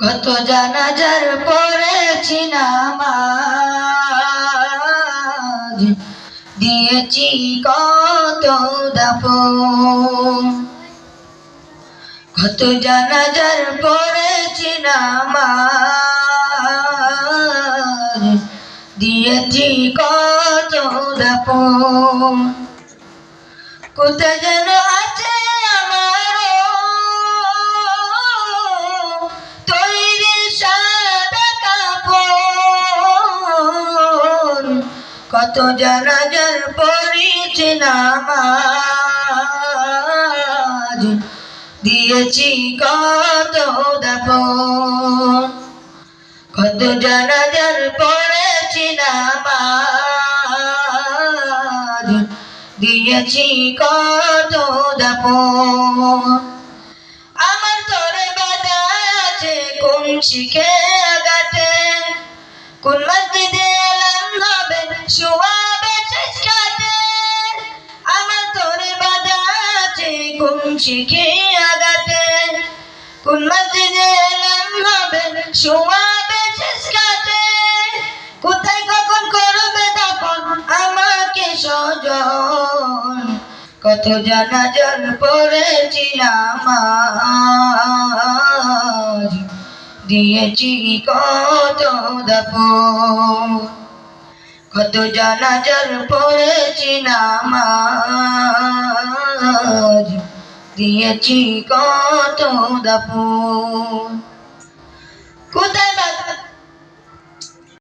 কত জানাজার পড়েছি নামাজ, দিয়েছি কত দাফন। কত জানাজার পড়েছি নামাজ, দিয়েছি কত দাফন। কোথায় যেন আছে আমার তৈরি সাদা কাপড়, কত জানাজার পড়েছি নামাজ, দিয়েছি কত দাফন। কত জানাজার পড়েছি নামাজ, দিয়েছি কত দাফন। আমার তোরে বাধা আছে কোন শিখে আগাতে, কোন মসজিদে এলাম হবে শোয়াবে শেষ কাটে। আমার তোরে বাধা আছে কোন শিখে আগাতে, কোন মসজিদে এলাম হবে শোয়াবে শেষ কাটে। কোথায় কখন করবে দাফন আমাকে স্বজন, কত জানাজার পড়েছি নামাজ, দিয়েছি কত দাফন। কত জানাজার পড়েছি নামাজ, দিয়েছি কত দাফন। কোথায়